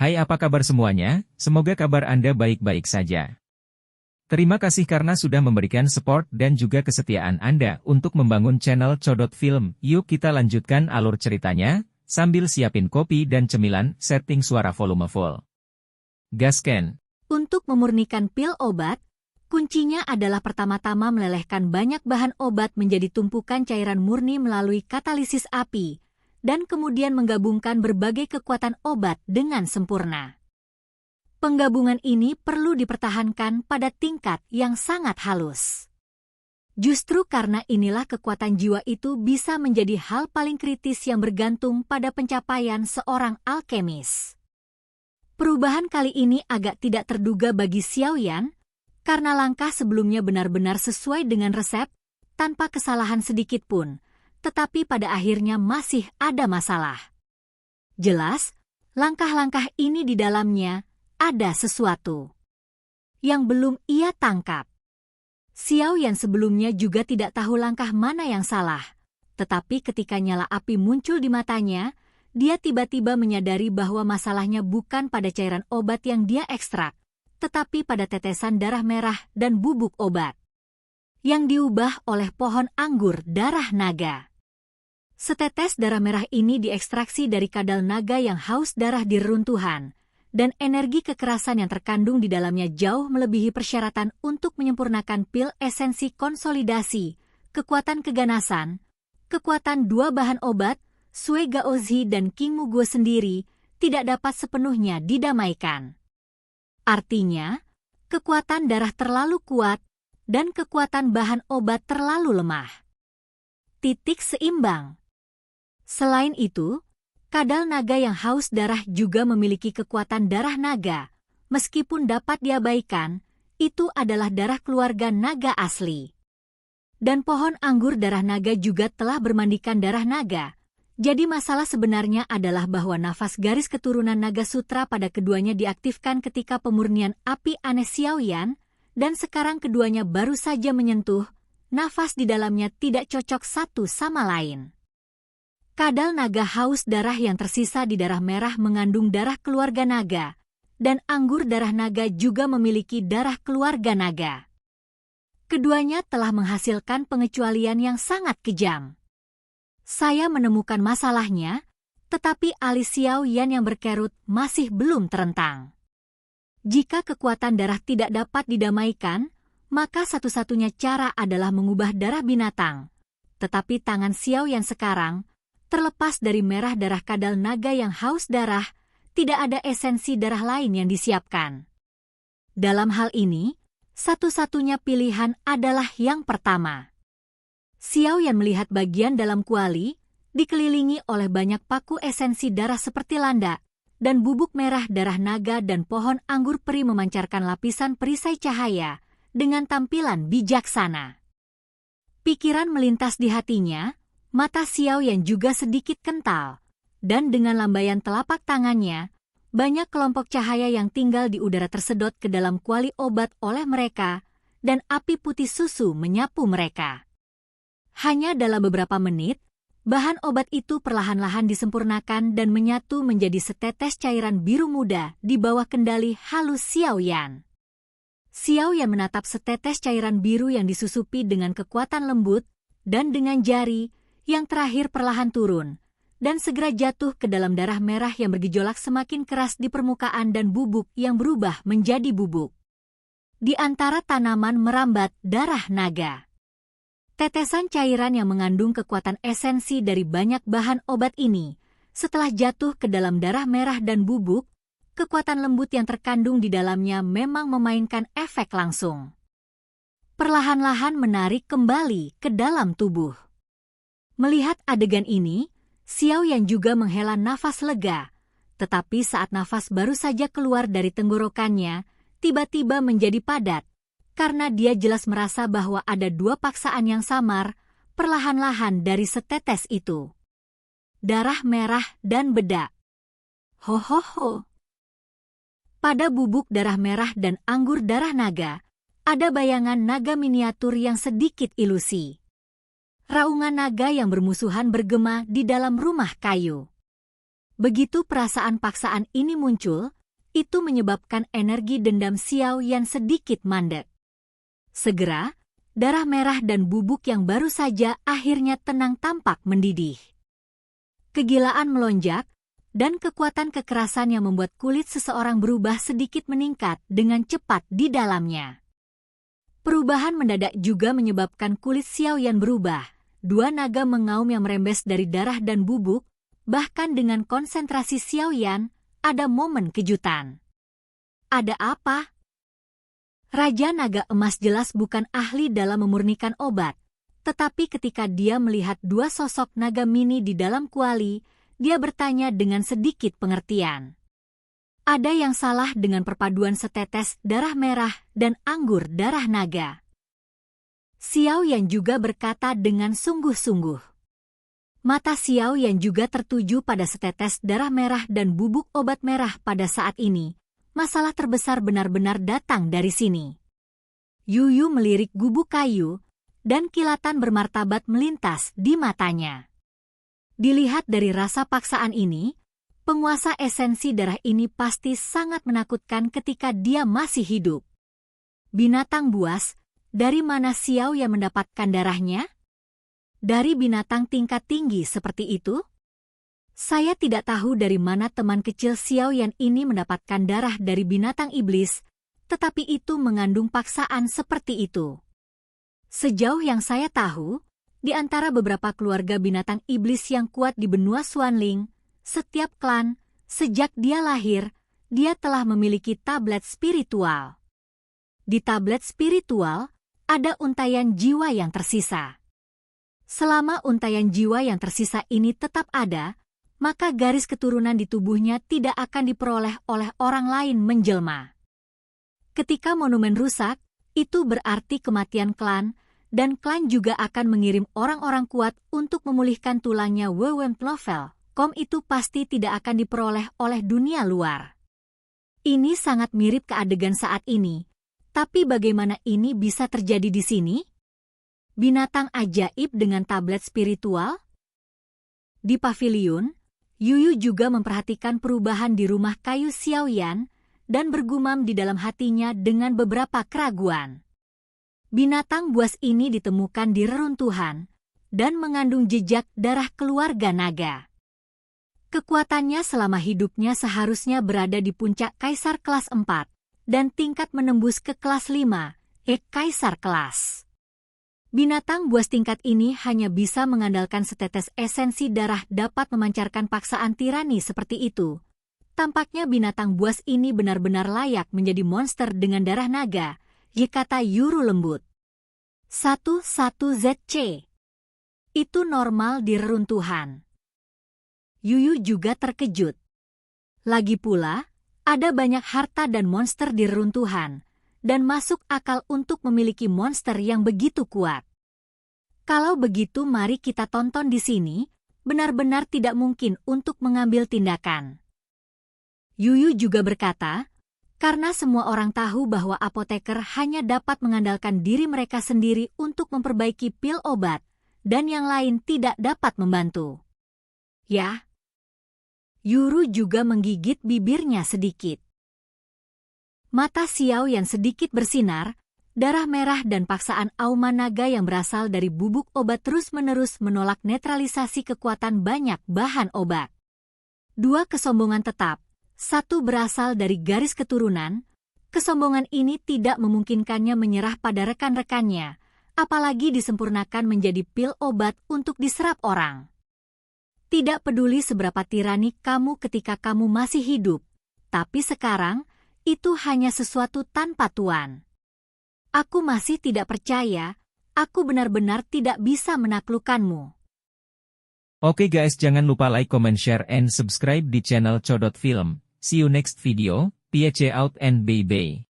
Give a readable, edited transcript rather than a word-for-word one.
Hai, apa kabar semuanya? Semoga kabar Anda baik-baik saja. Terima kasih karena sudah memberikan support dan juga kesetiaan Anda untuk membangun channel Codot Film. Yuk kita lanjutkan alur ceritanya, sambil siapin kopi dan cemilan, setting suara volume full. Gasken. Untuk memurnikan pil obat, kuncinya adalah pertama-tama melelehkan banyak bahan obat menjadi tumpukan cairan murni melalui katalisis api, dan kemudian menggabungkan berbagai kekuatan obat dengan sempurna. Penggabungan ini perlu dipertahankan pada tingkat yang sangat halus. Justru karena inilah kekuatan jiwa itu bisa menjadi hal paling kritis yang bergantung pada pencapaian seorang alkemis. Perubahan kali ini agak tidak terduga bagi Xiaoyan, karena langkah sebelumnya benar-benar sesuai dengan resep, tanpa kesalahan sedikit pun, tetapi pada akhirnya masih ada masalah. Jelas, langkah-langkah ini di dalamnya ada sesuatu yang belum ia tangkap. Xiaoyan sebelumnya juga tidak tahu langkah mana yang salah, tetapi ketika nyala api muncul di matanya, dia tiba-tiba menyadari bahwa masalahnya bukan pada cairan obat yang dia ekstrak, tetapi pada tetesan darah merah dan bubuk obat yang diubah oleh pohon anggur darah naga. Setetes darah merah ini diekstraksi dari kadal naga yang haus darah di reruntuhan, dan energi kekerasan yang terkandung di dalamnya jauh melebihi persyaratan untuk menyempurnakan pil esensi konsolidasi, kekuatan keganasan, kekuatan dua bahan obat, Sui Gaozi dan King Muguo sendiri, tidak dapat sepenuhnya didamaikan. Artinya, kekuatan darah terlalu kuat, dan kekuatan bahan obat terlalu lemah. Titik seimbang. Selain itu, kadal naga yang haus darah juga memiliki kekuatan darah naga. Meskipun dapat diabaikan, itu adalah darah keluarga naga asli. Dan pohon anggur darah naga juga telah bermandikan darah naga. Jadi masalah sebenarnya adalah bahwa nafas garis keturunan naga sutra pada keduanya diaktifkan ketika pemurnian api aneh Xiaoyan, dan sekarang keduanya baru saja menyentuh, nafas di dalamnya tidak cocok satu sama lain. Kadal naga haus darah yang tersisa di darah merah mengandung darah keluarga naga, dan anggur darah naga juga memiliki darah keluarga naga. Keduanya telah menghasilkan pengecualian yang sangat kejam. Saya menemukan masalahnya, tetapi alis Xiaoyan yang berkerut masih belum terentang. Jika kekuatan darah tidak dapat didamaikan, maka satu-satunya cara adalah mengubah darah binatang. Tetapi tangan Xiaoyan sekarang, terlepas dari merah darah kadal naga yang haus darah, tidak ada esensi darah lain yang disiapkan. Dalam hal ini, satu-satunya pilihan adalah yang pertama. Xiaoyan melihat bagian dalam kuali, dikelilingi oleh banyak paku esensi darah seperti landak, dan bubuk merah darah naga dan pohon anggur peri memancarkan lapisan perisai cahaya, dengan tampilan bijaksana. Pikiran melintas di hatinya, mata Xiaoyan juga sedikit kental, dan dengan lambaian telapak tangannya, banyak kelompok cahaya yang tinggal di udara tersedot ke dalam kuali obat oleh mereka, dan api putih susu menyapu mereka. Hanya dalam beberapa menit, bahan obat itu perlahan-lahan disempurnakan dan menyatu menjadi setetes cairan biru muda di bawah kendali halus Xiaoyan. Xiaoyan menatap setetes cairan biru yang disusupi dengan kekuatan lembut, dan dengan jari, yang terakhir perlahan turun, dan segera jatuh ke dalam darah merah yang bergejolak semakin keras di permukaan dan bubuk yang berubah menjadi bubuk. Di antara tanaman merambat darah naga. Tetesan cairan yang mengandung kekuatan esensi dari banyak bahan obat ini, setelah jatuh ke dalam darah merah dan bubuk, kekuatan lembut yang terkandung di dalamnya memang memainkan efek langsung. Perlahan-lahan menarik kembali ke dalam tubuh. Melihat adegan ini, Xiaoyan juga menghela nafas lega, tetapi saat nafas baru saja keluar dari tenggorokannya, tiba-tiba menjadi padat, karena dia jelas merasa bahwa ada dua paksaan yang samar, perlahan-lahan dari setetes itu. Darah merah dan bedak. Ho. Pada bubuk darah merah dan anggur darah naga, ada bayangan naga miniatur yang sedikit ilusi. Raungan naga yang bermusuhan bergema di dalam rumah kayu. Begitu perasaan paksaan ini muncul, itu menyebabkan energi dendam Xiao Yan sedikit mandek. Segera, darah merah dan bubuk yang baru saja akhirnya tenang tampak mendidih. Kegilaan melonjak, dan kekuatan kekerasan yang membuat kulit seseorang berubah sedikit meningkat dengan cepat di dalamnya. Perubahan mendadak juga menyebabkan kulit Xiao Yan berubah. Dua naga mengaum yang merembes dari darah dan bubuk, bahkan dengan konsentrasi Xiao Yan, ada momen kejutan. Ada apa? Raja Naga Emas jelas bukan ahli dalam memurnikan obat, tetapi ketika dia melihat dua sosok naga mini di dalam kuali, dia bertanya dengan sedikit pengertian. Ada yang salah dengan perpaduan setetes darah merah dan anggur darah naga. Xiao Yan juga berkata dengan sungguh-sungguh. Mata Xiao Yan juga tertuju pada setetes darah merah dan bubuk obat merah pada saat ini. Masalah terbesar benar-benar datang dari sini. Yuyu melirik gubuk kayu, dan kilatan bermartabat melintas di matanya. Dilihat dari rasa paksaan ini, penguasa esensi darah ini pasti sangat menakutkan ketika dia masih hidup. Binatang buas, dari mana Xiao Yan mendapatkan darahnya? Dari binatang tingkat tinggi seperti itu? Saya tidak tahu dari mana teman kecil Xiao Yan ini mendapatkan darah dari binatang iblis, tetapi itu mengandung paksaan seperti itu. Sejauh yang saya tahu, di antara beberapa keluarga binatang iblis yang kuat di benua Xuanling, setiap klan, sejak dia lahir, dia telah memiliki tablet spiritual. Di tablet spiritual, ada untaian jiwa yang tersisa. Selama untaian jiwa yang tersisa ini tetap ada, maka garis keturunan di tubuhnya tidak akan diperoleh oleh orang lain menjelma. Ketika monumen rusak, itu berarti kematian klan, dan klan juga akan mengirim orang-orang kuat untuk memulihkan tulangnya. Novel, itu pasti tidak akan diperoleh oleh dunia luar. Ini sangat mirip ke adegan saat ini, tapi bagaimana ini bisa terjadi di sini? Binatang ajaib dengan tablet spiritual? Di pavilion, Yuyu juga memperhatikan perubahan di rumah kayu Xiao Yan, dan bergumam di dalam hatinya dengan beberapa keraguan. Binatang buas ini ditemukan di reruntuhan, dan mengandung jejak darah keluarga naga. Kekuatannya selama hidupnya seharusnya berada di puncak Kaisar kelas 4, dan tingkat menembus ke kelas 5, Kaisar kelas. Binatang buas tingkat ini hanya bisa mengandalkan setetes esensi darah dapat memancarkan paksaan tirani seperti itu. Tampaknya binatang buas ini benar-benar layak menjadi monster dengan darah naga, kata Yuru lembut. 11ZC. Itu normal di reruntuhan. Yuyu juga terkejut. Lagi pula, ada banyak harta dan monster di reruntuhan, dan masuk akal untuk memiliki monster yang begitu kuat. Kalau begitu mari kita tonton di sini, benar-benar tidak mungkin untuk mengambil tindakan. Yuyu juga berkata, karena semua orang tahu bahwa apoteker hanya dapat mengandalkan diri mereka sendiri untuk memperbaiki pil obat, dan yang lain tidak dapat membantu. Ya. Yuru juga menggigit bibirnya sedikit. Mata Xiao Yan sedikit bersinar, darah merah dan paksaan auman naga yang berasal dari bubuk obat terus-menerus menolak netralisasi kekuatan banyak bahan obat. Dua kesombongan tetap. Satu berasal dari garis keturunan, kesombongan ini tidak memungkinkannya menyerah pada rekan-rekannya, apalagi disempurnakan menjadi pil obat untuk diserap orang. Tidak peduli seberapa tirani kamu ketika kamu masih hidup, tapi sekarang, itu hanya sesuatu tanpa tuan. Aku masih tidak percaya, aku benar-benar tidak bisa menaklukkanmu. Oke guys, jangan lupa like, comment, share, and subscribe di channel Codot Film. See you next video, peace out and bye-bye.